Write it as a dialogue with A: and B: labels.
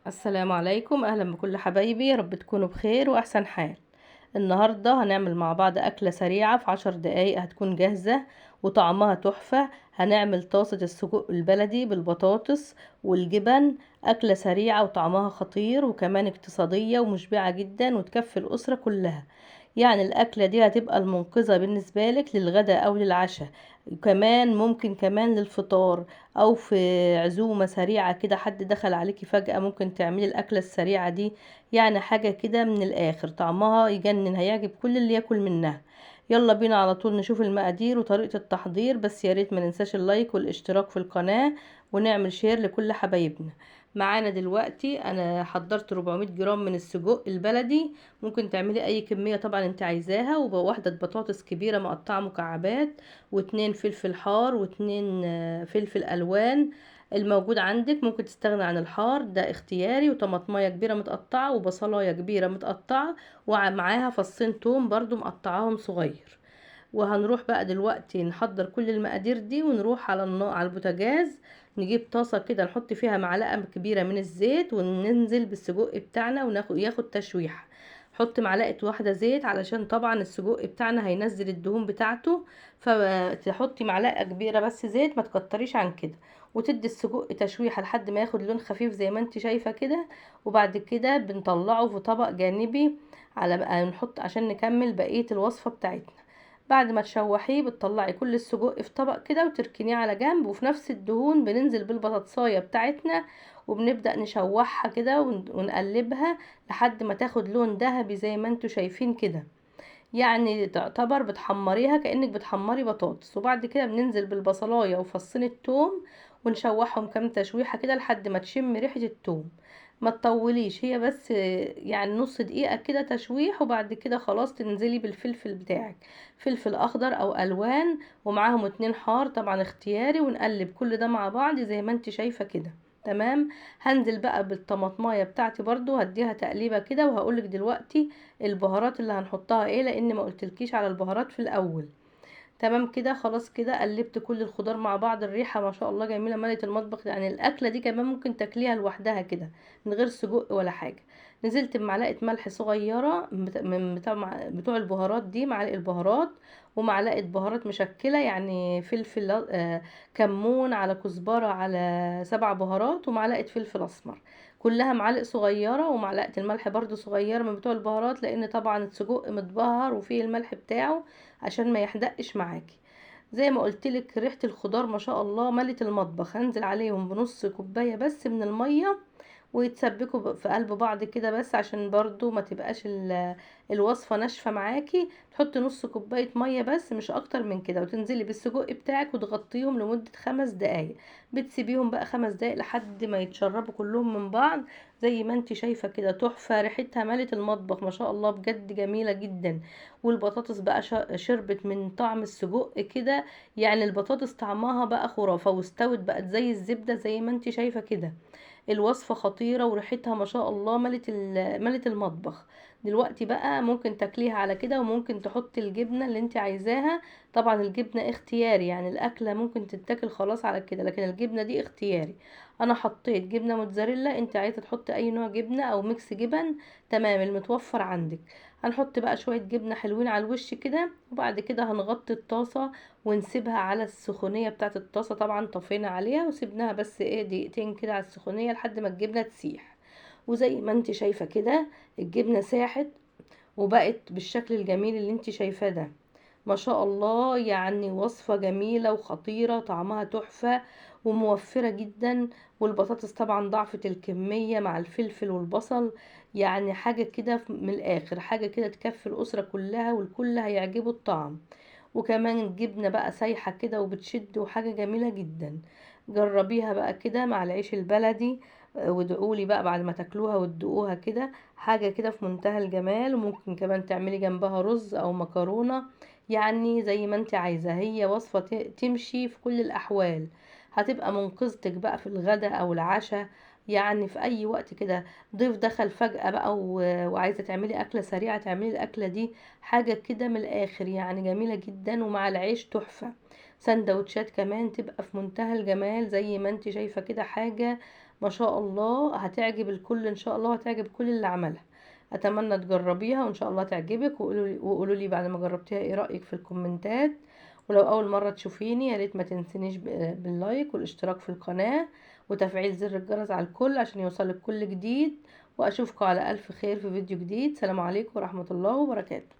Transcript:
A: السلام عليكم، اهلا بكل حبايبي، يا رب تكونوا بخير واحسن حال. النهارده هنعمل مع بعض اكله سريعه في 10 دقايق هتكون جاهزه وطعمها تحفه. هنعمل طاسه السجق البلدي بالبطاطس والجبن. اكله سريعه وطعمها خطير وكمان اقتصاديه ومشبعه جدا وتكفي الاسره كلها. يعني الاكله دي هتبقى المنقذه بالنسبه لك للغداء او للعشاء، وكمان ممكن كمان للفطار او في عزومة سريعة كده، حد دخل عليكي فجأة ممكن تعملي الأكلة السريعة دي. يعني حاجة كده من الآخر طعمها يجنن، هيعجب كل اللي ياكل منها. يلا بينا على طول نشوف المقادير وطريقة التحضير، بس يا ريت ما ننساش اللايك والاشتراك في القناة ونعمل شير لكل حبايبنا. معانا دلوقتي انا حضرت 400 جرام من السجق البلدي. ممكن تعملي اي كمية طبعا انت عايزاها، وواحدة بطاطس كبيرة مقطعة مكعبات، واتنين فلفل حار، واتنين فلفل الوان الموجود عندك. ممكن تستغنى عن الحار ده اختياري، وطماطمايه كبيره متقطعه، وبصلايه كبيره متقطعه، ومعاها فصين توم برضو مقطعاهم صغير. وهنروح بقى دلوقتي نحضر كل المقادير دي، ونروح على النار على البوتاجاز. نجيب طاسه كده نحط فيها معلقه كبيره من الزيت، وننزل بالسجق بتاعنا وناخد ياخد تشويحه. حط معلقه واحده زيت علشان طبعا السجق بتاعنا هينزل الدهون بتاعته، فتحطي معلقه كبيره بس زيت، ما تكتريش عن كده. وتدي السجق تشويحه لحد ما ياخد لون خفيف زي ما انت شايفه كده. وبعد كده بنطلعه في طبق جانبي على نحط عشان نكمل بقيه الوصفه بتاعتنا. بعد ما تشوحيه بتطلعي كل السجق في طبق كده وتركنيه على جنب، وفي نفس الدهون بننزل بالبطاطسايه بتاعتنا، وبنبدأ نشوحها كده ونقلبها لحد ما تاخد لون ذهبي زي ما انتوا شايفين كده. يعني تعتبر بتحمريها كأنك بتحمري بطاطس. وبعد كده بننزل بالبصلاية وفصين التوم ونشوحهم كام تشويحة كده لحد ما تشم ريحة التوم. ما تطوليش، هي بس يعني نص دقيقة كده تشويح، وبعد كده خلاص تنزلي بالفلفل بتاعك، فلفل اخضر او الوان، ومعاهم اتنين حار طبعا اختياري، ونقلب كل ده مع بعض زي ما انت شايفة كده. تمام. هنزل بقى بالطماطمايه بتاعتي برضو، هديها تقليبه كده، وهقولك دلوقتي البهارات اللي هنحطها ايه، لان ما قلتلكيش على البهارات في الاول. تمام كده، خلاص كده قلبت كل الخضار مع بعض. الريحه ما شاء الله جميله ملت المطبخ، يعني الاكله دي كمان ممكن تاكليها لوحدها كده من غير سجق ولا حاجه. نزلت بمعلقه ملح صغيره من بتوع البهارات دي، معلقه البهارات، ومعلقه بهارات مشكله، يعني فلفل كمون على كزبره على 7 بهارات، ومعلقه فلفل اسمر. كلها معالق صغيره، ومعلقه الملح برضو صغيره من بتوع البهارات، لان طبعا السجق متبهر وفيه الملح بتاعه عشان ما يحدقش معاكي. زي ما قلتلك ريحة الخضار ما شاء الله ملت المطبخ. هنزل عليهم بنص كوباية بس من المية، ويتسبكوا في قلب بعض كده، بس عشان برضو ما تبقاش الوصفة ناشفة معاكي. تحطي نص كوباية مية بس مش اكتر من كده، وتنزلي بالسجق بتاعك وتغطيهم لمدة 5 دقايق. بتسيبيهم بقى 5 دقايق لحد ما يتشربوا كلهم من بعض. زي ما انت شايفة كده تحفة، ريحتها ملت المطبخ ما شاء الله، بجد جميلة جدا. والبطاطس بقى شربت من طعم السجق كده. يعني البطاطس طعمها بقى خرافة، واستوت بقت زي الزبدة زي ما انت شايفة كده. الوصفة خطيرة وريحتها ما شاء الله ملت المطبخ. دلوقتي بقى ممكن تاكليها على كده، وممكن تحطي الجبنة اللي انت عايزاها. طبعا الجبنة اختياري، يعني الاكلة ممكن تتاكل خلاص على كده، لكن الجبنة دي اختياري. انا حطيت جبنة موتزاريلا، انت عايزة تحطي اي نوع جبنة او ميكس جبن، تمام المتوفر عندك. هنحط بقى شوية جبنة حلوين على الوش كده، وبعد كده هنغطي الطاسة ونسيبها على السخونية بتاعت الطاسة. طبعا طفينا عليها وسيبناها بس ايه دقيقتين كده على السخونية لحد ما الجبنة تسيح. وزي ما انت شايفة كده الجبنة ساحت وبقت بالشكل الجميل اللي انت شايفاه ده. ما شاء الله، يعني وصفة جميلة وخطيرة، طعمها تحفة وموفرة جدا. والبطاطس طبعا ضعفت الكمية مع الفلفل والبصل. يعني حاجة كده من الآخر، حاجة كده تكفي الأسرة كلها والكل هيعجبه الطعم. وكمان الجبنة بقى سايحة كده وبتشد، وحاجة جميلة جدا. جربيها بقى كده مع العيش البلدي، وادعولي بقى بعد ما تاكلوها وتدوقوها كده. حاجة كده في منتهى الجمال. وممكن كمان تعملي جنبها رز او مكرونة، يعني زي ما انت عايزة. هي وصفة تمشي في كل الاحوال، هتبقى منقذتك بقى في الغداء او العشاء. يعني في اي وقت كده ضيف دخل فجأة بقى وعايزة تعملي اكلة سريعة، تعملي الاكلة دي. حاجة كده من الاخر يعني جميلة جدا، ومع العيش تحفة. سندوتشات كمان تبقى في منتهى الجمال زي ما انت شايفة كده. حاجة ما شاء الله هتعجب الكل ان شاء الله، هتعجب كل اللي عملها. اتمنى تجربيها وان شاء الله تعجبك، وقولوا لي بعد ما جربتيها ايه رأيك في الكومنتات. ولو اول مرة تشوفيني يا ريت ما تنسينيش باللايك والاشتراك في القناة وتفعيل زر الجرس على الكل عشان يوصلك كل جديد. واشوفكم على الف خير في فيديو جديد. سلام عليكم ورحمة الله وبركاته.